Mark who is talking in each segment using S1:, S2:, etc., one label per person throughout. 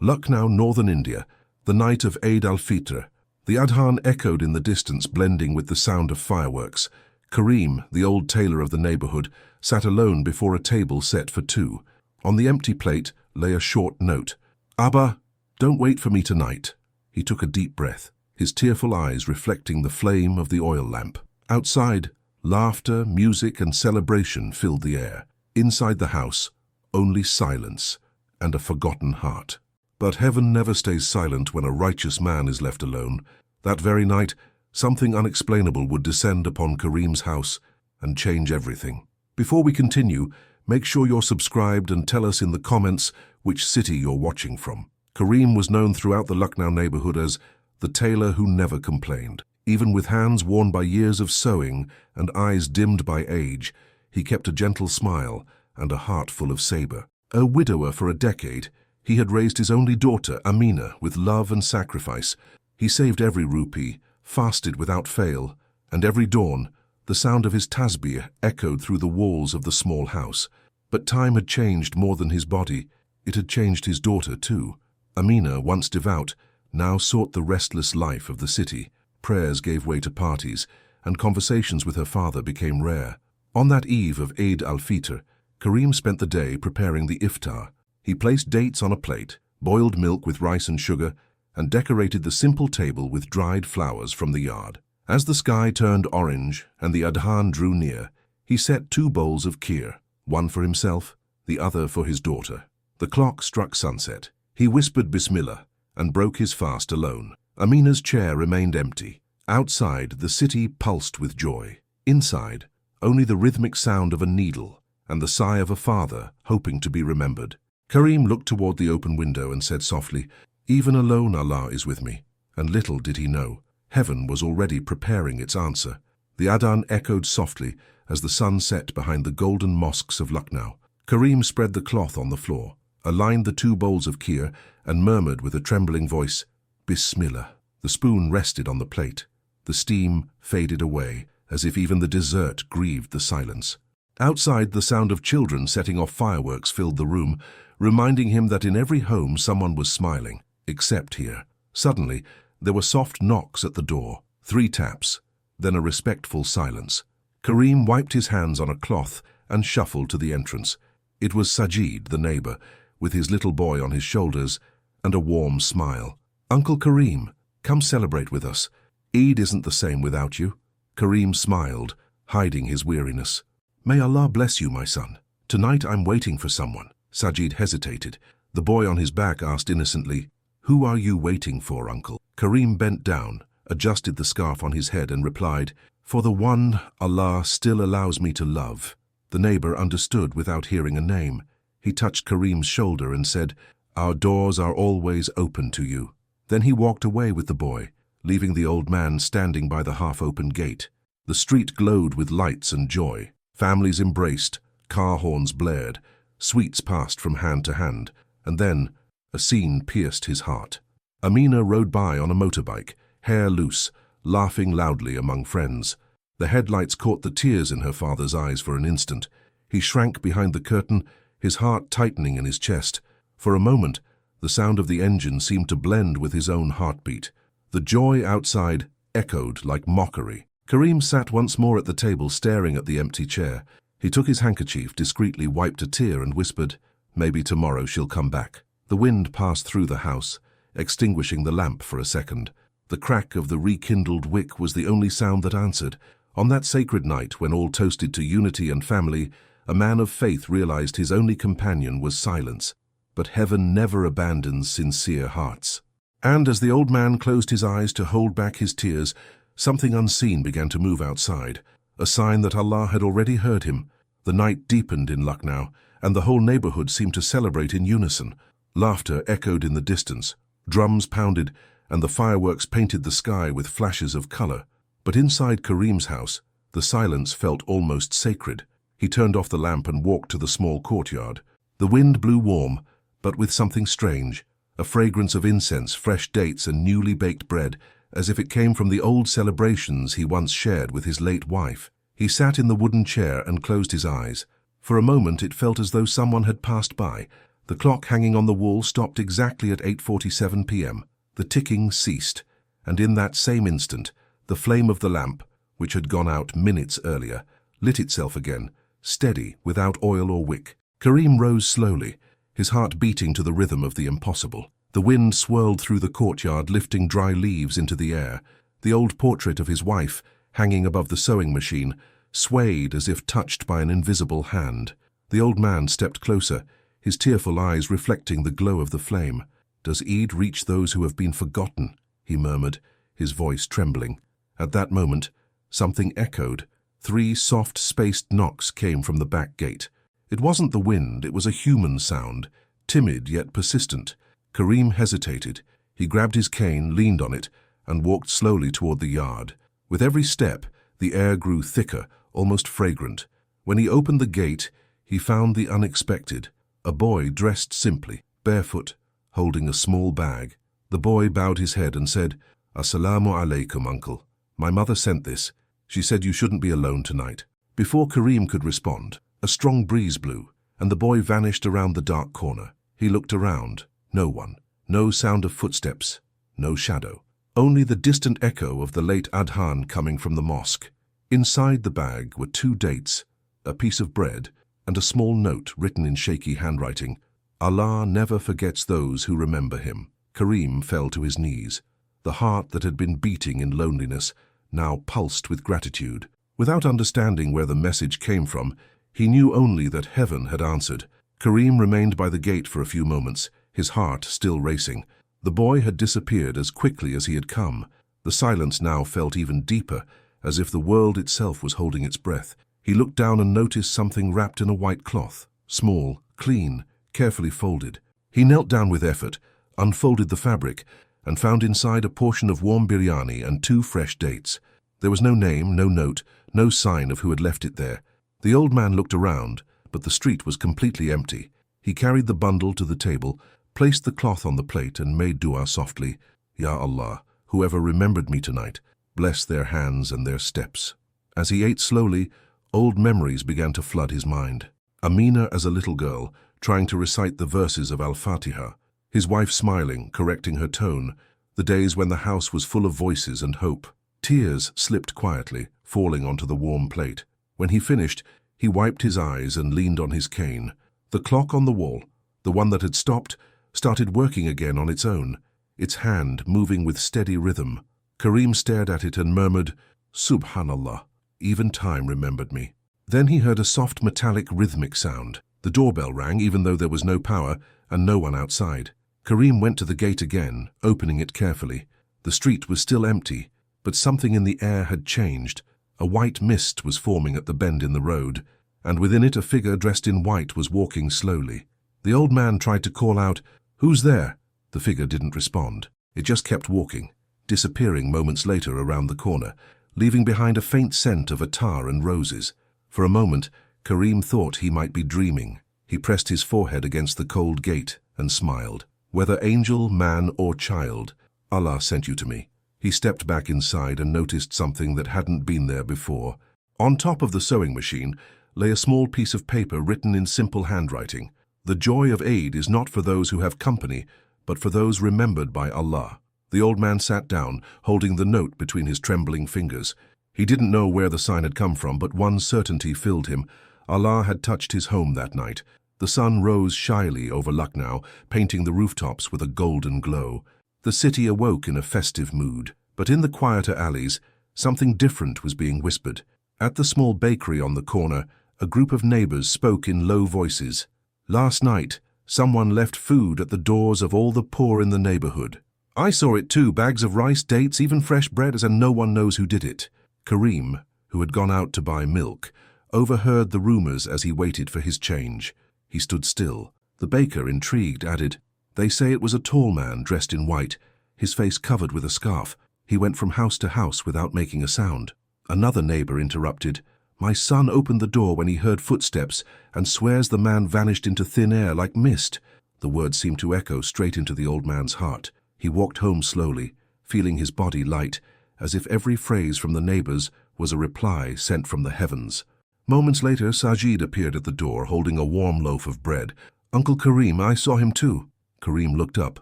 S1: Lucknow, northern India, the night of Eid al-Fitr. The adhan echoed in the distance, blending with the sound of fireworks. Karim, the old tailor of the neighborhood, sat alone before a table set for two. On the empty plate lay a short note. "Abba, don't wait for me tonight." He took a deep breath, his tearful eyes reflecting the flame of the oil lamp. Outside, laughter, music, and celebration filled the air. Inside the house, only silence and a forgotten heart. But heaven never stays silent when a righteous man is left alone. That very night, something unexplainable would descend upon Karim's house and change everything. Before we continue, make sure you're subscribed and tell us in the comments which city you're watching from. Karim was known throughout the Lucknow neighborhood as the tailor who never complained. Even with hands worn by years of sewing and eyes dimmed by age, he kept a gentle smile and a heart full of saber. A widower for a decade, he had raised his only daughter, Amina, with love and sacrifice. He saved every rupee, fasted without fail, and every dawn, the sound of his tasbih echoed through the walls of the small house. But time had changed more than his body. It had changed his daughter, too. Amina, once devout, now sought the restless life of the city. Prayers gave way to parties, and conversations with her father became rare. On that eve of Eid al-Fitr, Karim spent the day preparing the iftar. He placed dates on a plate, boiled milk with rice and sugar, and decorated the simple table with dried flowers from the yard. As the sky turned orange and the adhan drew near, he set 2 bowls of kheer, one for himself, the other for his daughter. The clock struck sunset. He whispered Bismillah and broke his fast alone. Amina's chair remained empty. Outside, the city pulsed with joy. Inside, only the rhythmic sound of a needle and the sigh of a father hoping to be remembered. Karim looked toward the open window and said softly, "Even alone Allah is with me." And little did he know, heaven was already preparing its answer. The adhan echoed softly as the sun set behind the golden mosques of Lucknow. Karim spread the cloth on the floor, aligned the 2 bowls of kheer, and murmured with a trembling voice, "Bismillah." The spoon rested on the plate. The steam faded away, as if even the dessert grieved the silence. Outside, the sound of children setting off fireworks filled the room, reminding him that in every home someone was smiling, except here. Suddenly, there were soft knocks at the door, 3 taps, then a respectful silence. Karim wiped his hands on a cloth and shuffled to the entrance. It was Sajid, the neighbor, with his little boy on his shoulders and a warm smile. "Uncle Karim, come celebrate with us. Eid isn't the same without you." Karim smiled, hiding his weariness. "May Allah bless you, my son. Tonight I'm waiting for someone." Sajid hesitated. The boy on his back asked innocently, "Who are you waiting for, uncle?" Karim bent down, adjusted the scarf on his head and replied, "For the one Allah still allows me to love." The neighbor understood without hearing a name. He touched Karim's shoulder and said, "Our doors are always open to you." Then he walked away with the boy, leaving the old man standing by the half-open gate. The street glowed with lights and joy. Families embraced, car horns blared, sweets passed from hand to hand, and then a scene pierced his heart. Amina rode by on a motorbike, hair loose, laughing loudly among friends. The headlights caught the tears in her father's eyes for an instant. He shrank behind the curtain, his heart tightening in his chest. For a moment, the sound of the engine seemed to blend with his own heartbeat. The joy outside echoed like mockery. Karim sat once more at the table, staring at the empty chair. He took his handkerchief, discreetly wiped a tear and whispered, "Maybe tomorrow she'll come back." The wind passed through the house, extinguishing the lamp for a second. The crack of the rekindled wick was the only sound that answered. On that sacred night, when all toasted to unity and family, a man of faith realized his only companion was silence. But heaven never abandons sincere hearts. And as the old man closed his eyes to hold back his tears, something unseen began to move outside, a sign that Allah had already heard him. The night deepened in Lucknow, and the whole neighborhood seemed to celebrate in unison. Laughter echoed in the distance, drums pounded, and the fireworks painted the sky with flashes of color. But inside Karim's house, the silence felt almost sacred. He turned off the lamp and walked to the small courtyard. The wind blew warm, but with something strange, a fragrance of incense, fresh dates, and newly baked bread, as if it came from the old celebrations he once shared with his late wife. He sat in the wooden chair and closed his eyes. For a moment it felt as though someone had passed by, The clock hanging on the wall stopped exactly at 8:47 p.m. The ticking ceased, and in that same instant, the flame of the lamp, which had gone out minutes earlier, lit itself again, steady, without oil or wick. Karim rose slowly, his heart beating to the rhythm of the impossible. The wind swirled through the courtyard, lifting dry leaves into the air. The old portrait of his wife, hanging above the sewing machine, swayed as if touched by an invisible hand. The old man stepped closer, his tearful eyes reflecting the glow of the flame. "Does Eid reach those who have been forgotten?" he murmured, his voice trembling. At that moment, something echoed. 3 soft, spaced knocks came from the back gate. It wasn't the wind, it was a human sound, timid yet persistent. Karim hesitated. He grabbed his cane, leaned on it, and walked slowly toward the yard. With every step, the air grew thicker, almost fragrant. When he opened the gate, he found the unexpected. A boy dressed simply, barefoot, holding a small bag. The boy bowed his head and said, "Assalamu alaikum, uncle. My mother sent this. She said you shouldn't be alone tonight." Before Karim could respond, a strong breeze blew, and the boy vanished around the dark corner. He looked around. No one. No sound of footsteps. No shadow. Only the distant echo of the late adhan coming from the mosque. Inside the bag were 2 dates, a piece of bread, and a small note written in shaky handwriting. "Allah never forgets those who remember him." Karim fell to his knees. The heart that had been beating in loneliness now pulsed with gratitude. Without understanding where the message came from, he knew only that heaven had answered. Karim remained by the gate for a few moments, his heart still racing. The boy had disappeared as quickly as he had come. The silence now felt even deeper, as if the world itself was holding its breath. He looked down and noticed something wrapped in a white cloth, small, clean, carefully folded. He knelt down with effort, unfolded the fabric, and found inside a portion of warm biryani and 2 fresh dates. There was no name, no note, no sign of who had left it there. The old man looked around, but the street was completely empty. He carried the bundle to the table, placed the cloth on the plate, and made dua softly. "Ya Allah, whoever remembered me tonight, bless their hands and their steps." As he ate slowly, old memories began to flood his mind. Amina as a little girl, trying to recite the verses of Al-Fatiha. His wife smiling, correcting her tone. The days when the house was full of voices and hope. Tears slipped quietly, falling onto the warm plate. When he finished, he wiped his eyes and leaned on his cane. The clock on the wall, the one that had stopped, started working again on its own, its hand moving with steady rhythm. Karim stared at it and murmured, "Subhanallah, even time remembered me." Then he heard a soft metallic rhythmic sound. The doorbell rang even though there was no power and no one outside. Karim went to the gate again, opening it carefully. The street was still empty, but something in the air had changed. A white mist was forming at the bend in the road, and within it a figure dressed in white was walking slowly. The old man tried to call out, "Who's there?" The figure didn't respond. It just kept walking, disappearing moments later around the corner, leaving behind a faint scent of attar and roses. For a moment, Karim thought he might be dreaming. He pressed his forehead against the cold gate and smiled. "Whether angel, man, or child, Allah sent you to me." He stepped back inside and noticed something that hadn't been there before. On top of the sewing machine lay a small piece of paper written in simple handwriting. "The joy of Eid is not for those who have company, but for those remembered by Allah." The old man sat down, holding the note between his trembling fingers. He didn't know where the sign had come from, but one certainty filled him. Allah had touched his home that night. The sun rose shyly over Lucknow, painting the rooftops with a golden glow. The city awoke in a festive mood. But in the quieter alleys, something different was being whispered. At the small bakery on the corner, a group of neighbors spoke in low voices. "Last night, someone left food at the doors of all the poor in the neighborhood. I saw it too, bags of rice, dates, even fresh bread, and no one knows who did it." Karim, who had gone out to buy milk, overheard the rumors as he waited for his change. He stood still. The baker, intrigued, added, "They say it was a tall man dressed in white, his face covered with a scarf. He went from house to house without making a sound." Another neighbor interrupted, "My son opened the door when he heard footsteps and swears the man vanished into thin air like mist." The words seemed to echo straight into the old man's heart. He walked home slowly, feeling his body light, as if every phrase from the neighbors was a reply sent from the heavens. Moments later, Sajid appeared at the door holding a warm loaf of bread. Uncle Karim, I saw him too. Karim looked up,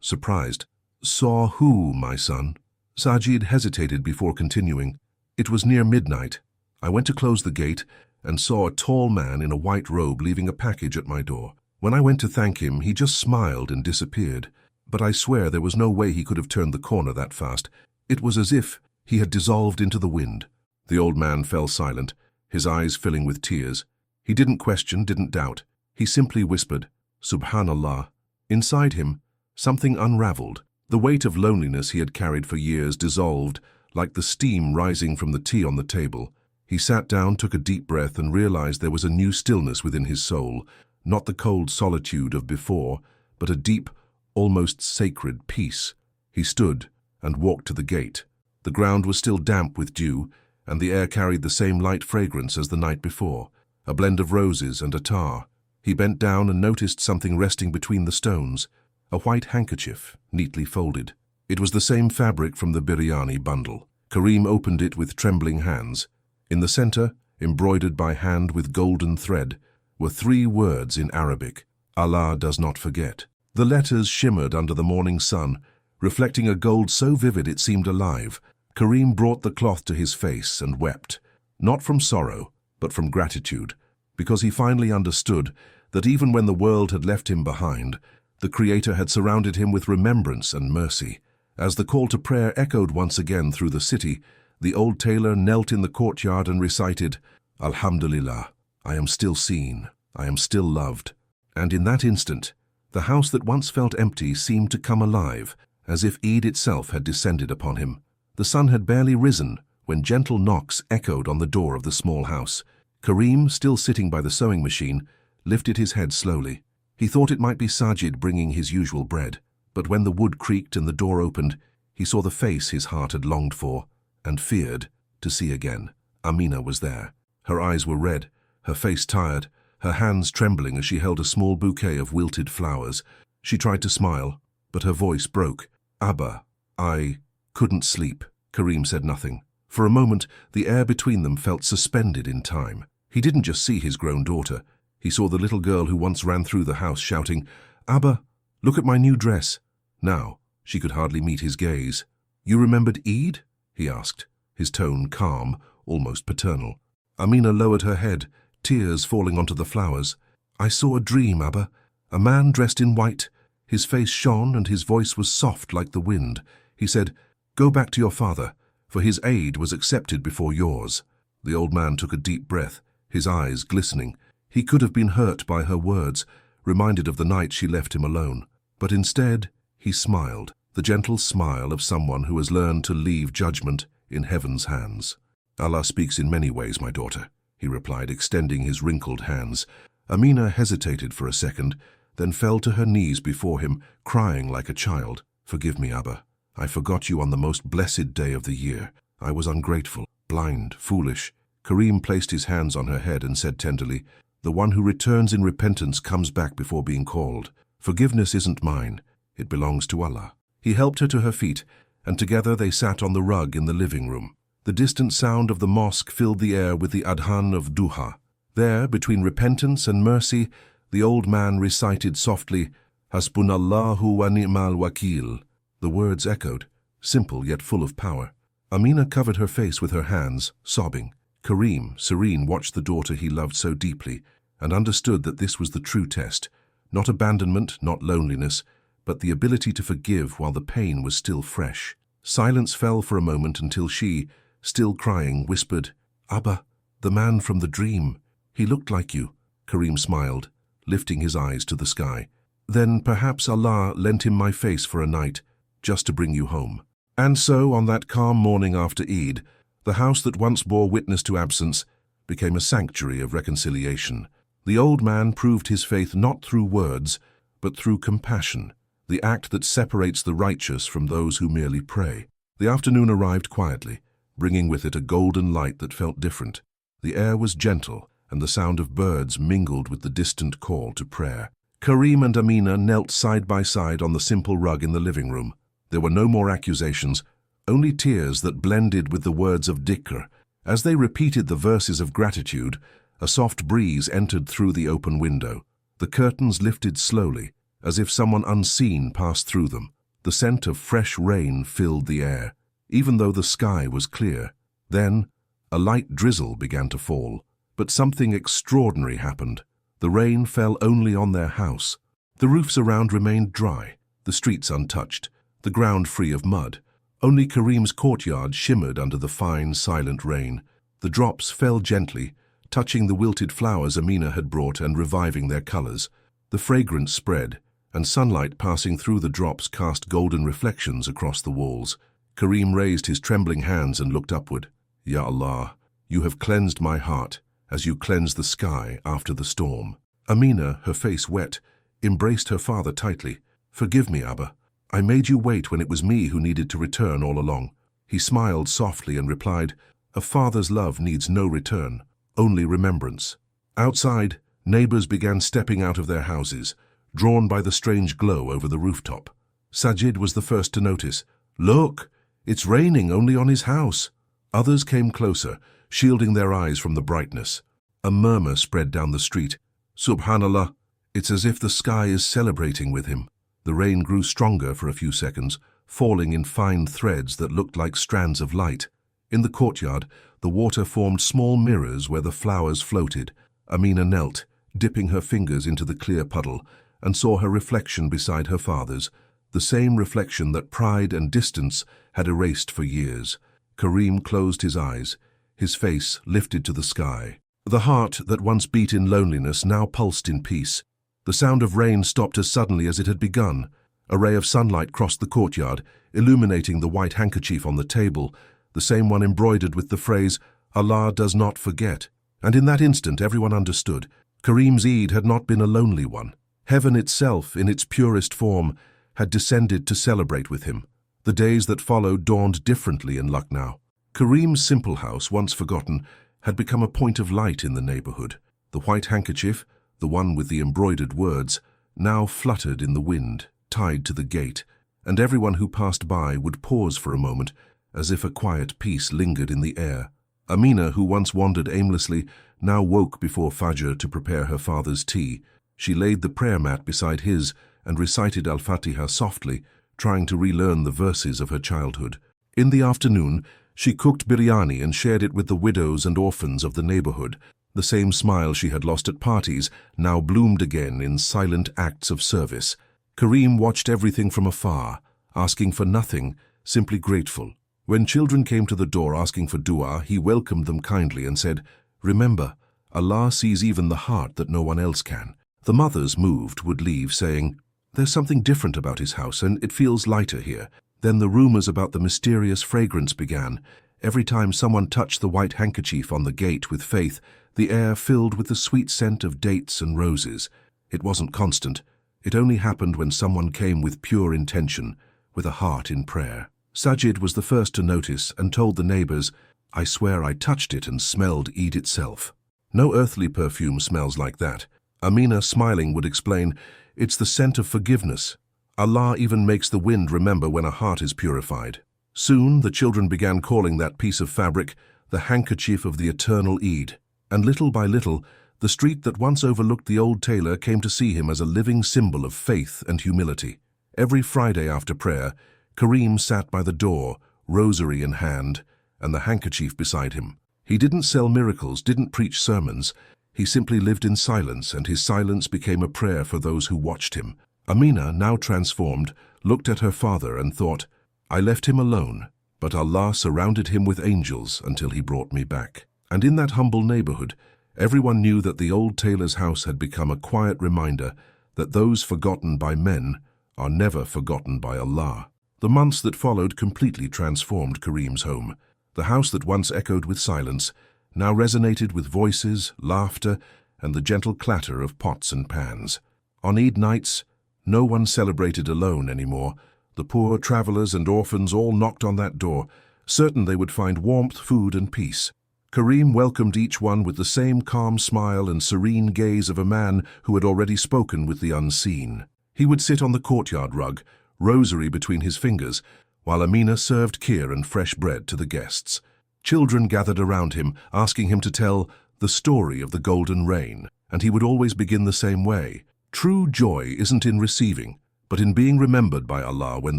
S1: surprised. Saw who, my son? Sajid hesitated before continuing. It was near midnight. I went to close the gate and saw a tall man in a white robe leaving a package at my door. When I went to thank him, he just smiled and disappeared. But I swear there was no way he could have turned the corner that fast. It was as if he had dissolved into the wind. The old man fell silent, his eyes filling with tears. He didn't question, didn't doubt. He simply whispered, Subhanallah. Inside him, something unraveled. The weight of loneliness he had carried for years dissolved, like the steam rising from the tea on the table. He sat down, took a deep breath, and realized there was a new stillness within his soul, not the cold solitude of before, but a deep, almost sacred peace. He stood and walked to the gate. The ground was still damp with dew, and the air carried the same light fragrance as the night before, a blend of roses and attar. He bent down and noticed something resting between the stones, a white handkerchief, neatly folded. It was the same fabric from the biryani bundle. Karim opened it with trembling hands. In the center, embroidered by hand with golden thread, were 3 words in Arabic: Allah does not forget. The letters shimmered under the morning sun, reflecting a gold so vivid it seemed alive. Karim brought the cloth to his face and wept, not from sorrow, but from gratitude, because he finally understood that even when the world had left him behind, the Creator had surrounded him with remembrance and mercy. As the call to prayer echoed once again through the city, the old tailor knelt in the courtyard and recited, Alhamdulillah, I am still seen, I am still loved. And in that instant, the house that once felt empty seemed to come alive, as if Eid itself had descended upon him. The sun had barely risen when gentle knocks echoed on the door of the small house. Karim, still sitting by the sewing machine, lifted his head slowly. He thought it might be Sajid bringing his usual bread, but when the wood creaked and the door opened, he saw the face his heart had longed for and feared to see again. Amina was there. Her eyes were red, her face tired, her hands trembling as she held a small bouquet of wilted flowers. She tried to smile, but her voice broke. Abba, I couldn't sleep. Karim said nothing. For a moment, the air between them felt suspended in time. He didn't just see his grown daughter. He saw the little girl who once ran through the house shouting, Abba, look at my new dress. Now, she could hardly meet his gaze. You remembered Eid? He asked, his tone calm, almost paternal. Amina lowered her head, tears falling onto the flowers. I saw a dream, Abba. A man dressed in white. His face shone and his voice was soft like the wind. He said, Go back to your father, for his aid was accepted before yours. The old man took a deep breath, his eyes glistening. He could have been hurt by her words, reminded of the night she left him alone. But instead, he smiled, the gentle smile of someone who has learned to leave judgment in heaven's hands. Allah speaks in many ways, my daughter, he replied, extending his wrinkled hands. Amina hesitated for a second, then fell to her knees before him, crying like a child. Forgive me, Abba. I forgot you on the most blessed day of the year. I was ungrateful, blind, foolish. Karim placed his hands on her head and said tenderly, The one who returns in repentance comes back before being called. Forgiveness isn't mine. It belongs to Allah. He helped her to her feet, and together they sat on the rug in the living room. The distant sound of the mosque filled the air with the adhan of duha. There, between repentance and mercy, the old man recited softly, Hasbunallahu wa ni'mal wakil. The words echoed, simple yet full of power. Amina covered her face with her hands, sobbing. Karim, serene, watched the daughter he loved so deeply and understood that this was the true test. Not abandonment, not loneliness, but the ability to forgive while the pain was still fresh. Silence fell for a moment until she, still crying, whispered, Abba, the man from the dream. He looked like you. Karim smiled, lifting his eyes to the sky. Then perhaps Allah lent him my face for a night, just to bring you home. And so, on that calm morning after Eid, the house that once bore witness to absence became a sanctuary of reconciliation. The old man proved his faith not through words, but through compassion, the act that separates the righteous from those who merely pray. The afternoon arrived quietly, bringing with it a golden light that felt different. The air was gentle, and the sound of birds mingled with the distant call to prayer. Karim and Amina knelt side by side on the simple rug in the living room. There were no more accusations, only tears that blended with the words of dhikr. As they repeated the verses of gratitude, a soft breeze entered through the open window. The curtains lifted slowly, as if someone unseen passed through them. The scent of fresh rain filled the air, even though the sky was clear. Then, a light drizzle began to fall, but something extraordinary happened. The rain fell only on their house. The roofs around remained dry, the streets untouched, the ground free of mud. Only Karim's courtyard shimmered under the fine, silent rain. The drops fell gently, touching the wilted flowers Amina had brought and reviving their colors. The fragrance spread, and sunlight passing through the drops cast golden reflections across the walls. Karim raised his trembling hands and looked upward. Ya Allah, you have cleansed my heart, as you cleanse the sky after the storm. Amina, her face wet, embraced her father tightly. Forgive me, Abba. I made you wait when it was me who needed to return all along. He smiled softly and replied, a father's love needs no return, only remembrance. Outside, neighbors began stepping out of their houses, drawn by the strange glow over the rooftop. Sajid was the first to notice. Look, it's raining only on his house. Others came closer, shielding their eyes from the brightness. A murmur spread down the street. Subhanallah, it's as if the sky is celebrating with him. The rain grew stronger for a few seconds, falling in fine threads that looked like strands of light. In the courtyard, the water formed small mirrors where the flowers floated. Amina knelt, dipping her fingers into the clear puddle, and saw her reflection beside her father's, the same reflection that pride and distance had erased for years. Karim closed his eyes, his face lifted to the sky. The heart that once beat in loneliness now pulsed in peace. The sound of rain stopped as suddenly as it had begun. A ray of sunlight crossed the courtyard, illuminating the white handkerchief on the table, the same one embroidered with the phrase, Allah does not forget. And in that instant everyone understood. Karim's Eid had not been a lonely one. Heaven itself, in its purest form, had descended to celebrate with him. The days that followed dawned differently in Lucknow. Karim's simple house, once forgotten, had become a point of light in the neighborhood. The white handkerchief, the one with the embroidered words, now fluttered in the wind, tied to the gate, and everyone who passed by would pause for a moment, as if a quiet peace lingered in the air. Amina, who once wandered aimlessly, now woke before Fajr to prepare her father's tea. She laid the prayer mat beside his and recited Al-Fatiha softly, trying to relearn the verses of her childhood. In the afternoon, she cooked biryani and shared it with the widows and orphans of the neighborhood. The same smile she had lost at parties now bloomed again in silent acts of service. Karim watched everything from afar, asking for nothing, simply grateful. When children came to the door asking for dua, he welcomed them kindly and said, "Remember, Allah sees even the heart that no one else can." The mothers, moved, would leave, saying, "There's something different about his house, and it feels lighter here." Then the rumors about the mysterious fragrance began. Every time someone touched the white handkerchief on the gate with faith, the air filled with the sweet scent of dates and roses. It wasn't constant. It only happened when someone came with pure intention, with a heart in prayer. Sajid was the first to notice and told the neighbors, "I swear I touched it and smelled Eid itself." No earthly perfume smells like that. Amina, smiling, would explain, "It's the scent of forgiveness. Allah even makes the wind remember when a heart is purified." Soon the children began calling that piece of fabric the handkerchief of the eternal Eid. And little by little, the street that once overlooked the old tailor came to see him as a living symbol of faith and humility. Every Friday after prayer, Karim sat by the door, rosary in hand, and the handkerchief beside him. He didn't sell miracles, didn't preach sermons. He simply lived in silence, and his silence became a prayer for those who watched him. Amina, now transformed, looked at her father and thought, "I left him alone, but Allah surrounded him with angels until he brought me back." And in that humble neighborhood, everyone knew that the old tailor's house had become a quiet reminder that those forgotten by men are never forgotten by Allah. The months that followed completely transformed Karim's home. The house that once echoed with silence now resonated with voices, laughter, and the gentle clatter of pots and pans. On Eid nights, no one celebrated alone anymore. The poor, travelers, and orphans all knocked on that door, certain they would find warmth, food, and peace. Karim welcomed each one with the same calm smile and serene gaze of a man who had already spoken with the unseen. He would sit on the courtyard rug, rosary between his fingers, while Amina served kheer and fresh bread to the guests. Children gathered around him, asking him to tell the story of the golden rain, and he would always begin the same way. True joy isn't in receiving, but in being remembered by Allah when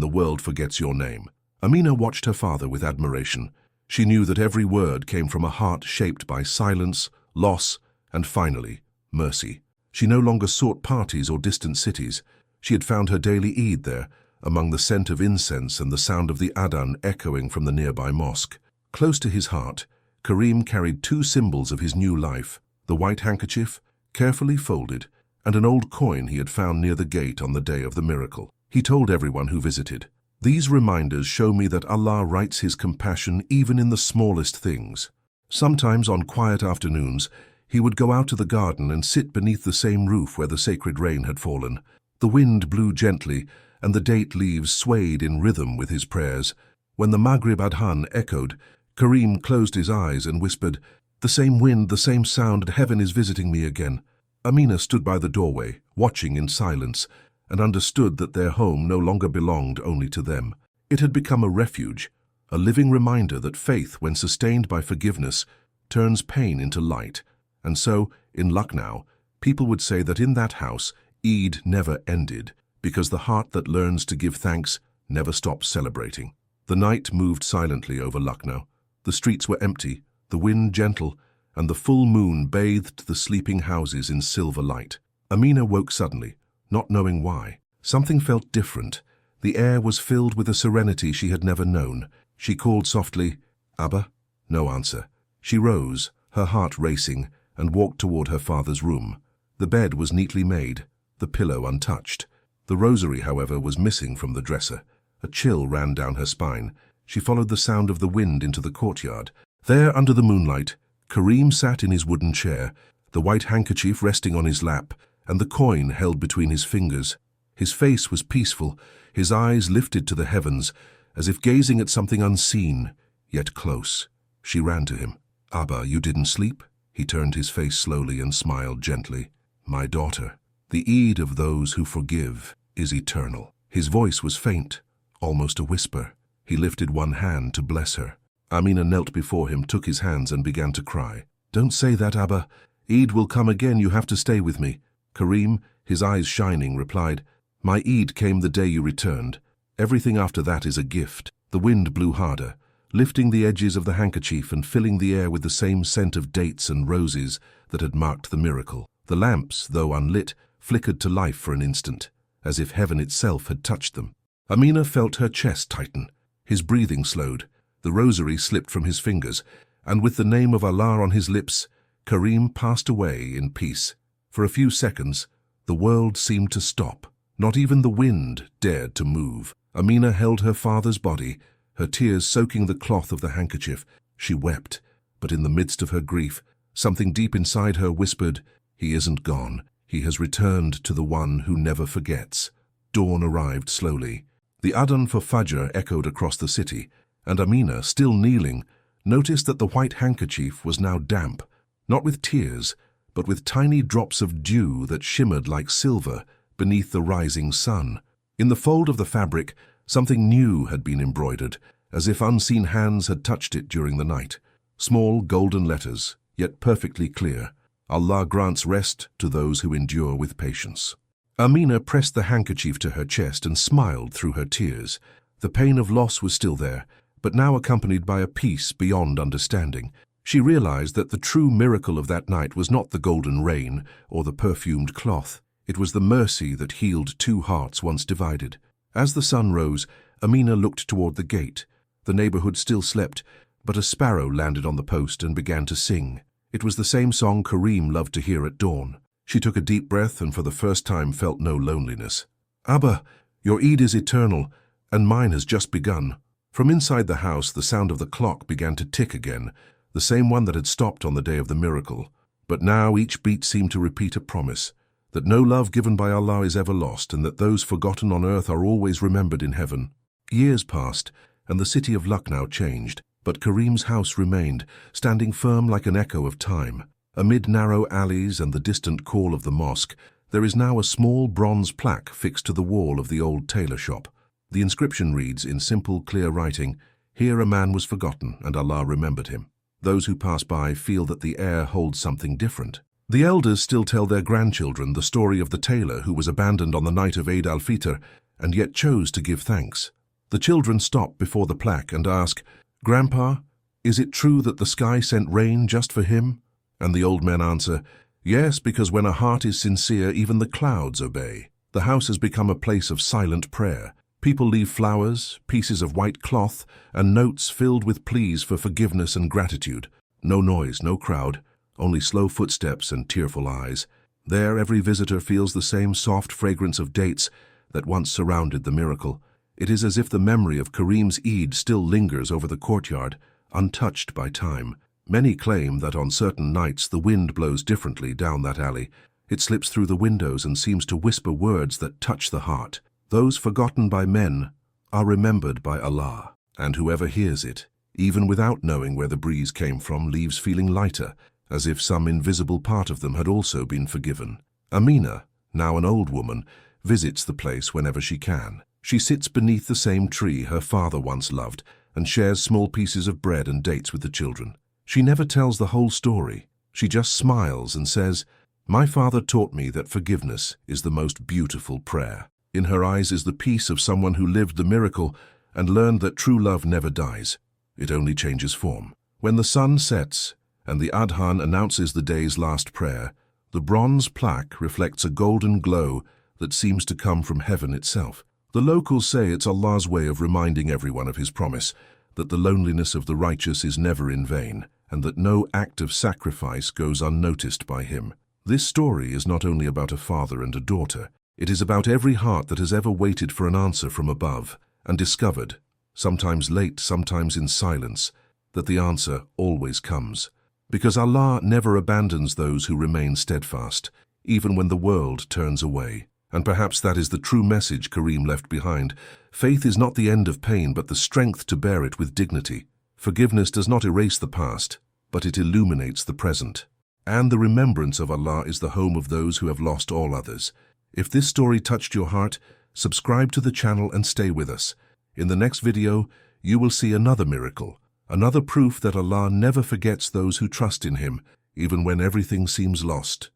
S1: the world forgets your name. Amina watched her father with admiration. She knew that every word came from a heart shaped by silence, loss, and finally, mercy. She no longer sought parties or distant cities. She had found her daily Eid there, among the scent of incense and the sound of the adhan echoing from the nearby mosque. Close to his heart, Karim carried two symbols of his new life: the white handkerchief, carefully folded, and an old coin he had found near the gate on the day of the miracle. He told everyone who visited, "These reminders show me that Allah writes His compassion even in the smallest things." Sometimes on quiet afternoons, he would go out to the garden and sit beneath the same roof where the sacred rain had fallen. The wind blew gently, and the date leaves swayed in rhythm with his prayers. When the Maghrib adhan echoed, Karim closed his eyes and whispered, "The same wind, the same sound, and heaven is visiting me again." Amina stood by the doorway, watching in silence, and understood that their home no longer belonged only to them. It had become a refuge, a living reminder that faith, when sustained by forgiveness, turns pain into light. And so, in Lucknow, people would say that in that house, Eid never ended, because the heart that learns to give thanks never stops celebrating. The night moved silently over Lucknow. The streets were empty, the wind gentle, and the full moon bathed the sleeping houses in silver light. Amina woke suddenly, not knowing why. Something felt different. The air was filled with a serenity she had never known. She called softly, "Abba?" No answer. She rose, her heart racing, and walked toward her father's room. The bed was neatly made, the pillow untouched. The rosary, however, was missing from the dresser. A chill ran down her spine. She followed the sound of the wind into the courtyard. There, under the moonlight, Karim sat in his wooden chair, the white handkerchief resting on his lap, and the coin held between his fingers. His face was peaceful, his eyes lifted to the heavens, as if gazing at something unseen, yet close. She ran to him. "Abba, you didn't sleep?" He turned his face slowly and smiled gently. "My daughter, the Eid of those who forgive is eternal." His voice was faint, almost a whisper. He lifted one hand to bless her. Amina knelt before him, took his hands, and began to cry. "Don't say that, Abba. Eid will come again. You have to stay with me." Karim, his eyes shining, replied, "My Eid came the day you returned. Everything after that is a gift." The wind blew harder, lifting the edges of the handkerchief and filling the air with the same scent of dates and roses that had marked the miracle. The lamps, though unlit, flickered to life for an instant, as if heaven itself had touched them. Amina felt her chest tighten. His breathing slowed. The rosary slipped from his fingers, and with the name of Allah on his lips, Karim passed away in peace. For a few seconds, the world seemed to stop. Not even the wind dared to move. Amina held her father's body, her tears soaking the cloth of the handkerchief. She wept, but in the midst of her grief, something deep inside her whispered, "He isn't gone. He has returned to the one who never forgets." Dawn arrived slowly. The adhan for Fajr echoed across the city, and Amina, still kneeling, noticed that the white handkerchief was now damp, not with tears, but with tiny drops of dew that shimmered like silver beneath the rising sun. In the fold of the fabric, something new had been embroidered, as if unseen hands had touched it during the night. Small golden letters, yet perfectly clear. Allah grants rest to those who endure with patience. Amina pressed the handkerchief to her chest and smiled through her tears. The pain of loss was still there, but now accompanied by a peace beyond understanding. She realized that the true miracle of that night was not the golden rain or the perfumed cloth. It was the mercy that healed two hearts once divided. As the sun rose, Amina looked toward the gate. The neighborhood still slept, but a sparrow landed on the post and began to sing. It was the same song Karim loved to hear at dawn. She took a deep breath and for the first time felt no loneliness. "Abba, your Eid is eternal, and mine has just begun." From inside the house, the sound of the clock began to tick again, the same one that had stopped on the day of the miracle. But now each beat seemed to repeat a promise, that no love given by Allah is ever lost, and that those forgotten on earth are always remembered in heaven. Years passed, and the city of Lucknow changed, but Karim's house remained, standing firm like an echo of time. Amid narrow alleys and the distant call of the mosque, there is now a small bronze plaque fixed to the wall of the old tailor shop. The inscription reads in simple, clear writing, "Here a man was forgotten, and Allah remembered him." Those who pass by feel that the air holds something different. The elders still tell their grandchildren the story of the tailor who was abandoned on the night of Eid al-Fitr and yet chose to give thanks. The children stop before the plaque and ask, "Grandpa, is it true that the sky sent rain just for him?" And the old men answer, "Yes, because when a heart is sincere, even the clouds obey." The house has become a place of silent prayer. People leave flowers, pieces of white cloth, and notes filled with pleas for forgiveness and gratitude. No noise, no crowd, only slow footsteps and tearful eyes. There, every visitor feels the same soft fragrance of dates that once surrounded the miracle. It is as if the memory of Karim's Eid still lingers over the courtyard, untouched by time. Many claim that on certain nights the wind blows differently down that alley. It slips through the windows and seems to whisper words that touch the heart. Those forgotten by men are remembered by Allah, and whoever hears it, even without knowing where the breeze came from, leaves feeling lighter, as if some invisible part of them had also been forgiven. Amina, now an old woman, visits the place whenever she can. She sits beneath the same tree her father once loved and shares small pieces of bread and dates with the children. She never tells the whole story. She just smiles and says, "My father taught me that forgiveness is the most beautiful prayer." In her eyes is the peace of someone who lived the miracle and learned that true love never dies. It only changes form. When the sun sets and the Adhan announces the day's last prayer, the bronze plaque reflects a golden glow that seems to come from heaven itself. The locals say it's Allah's way of reminding everyone of his promise, that the loneliness of the righteous is never in vain, and that no act of sacrifice goes unnoticed by him. This story is not only about a father and a daughter. It is about every heart that has ever waited for an answer from above and discovered, sometimes late, sometimes in silence, that the answer always comes. Because Allah never abandons those who remain steadfast, even when the world turns away. And perhaps that is the true message Karim left behind. Faith is not the end of pain, but the strength to bear it with dignity. Forgiveness does not erase the past, but it illuminates the present. And the remembrance of Allah is the home of those who have lost all others. If this story touched your heart, subscribe to the channel and stay with us. In the next video, you will see another miracle, another proof that Allah never forgets those who trust in Him, even when everything seems lost.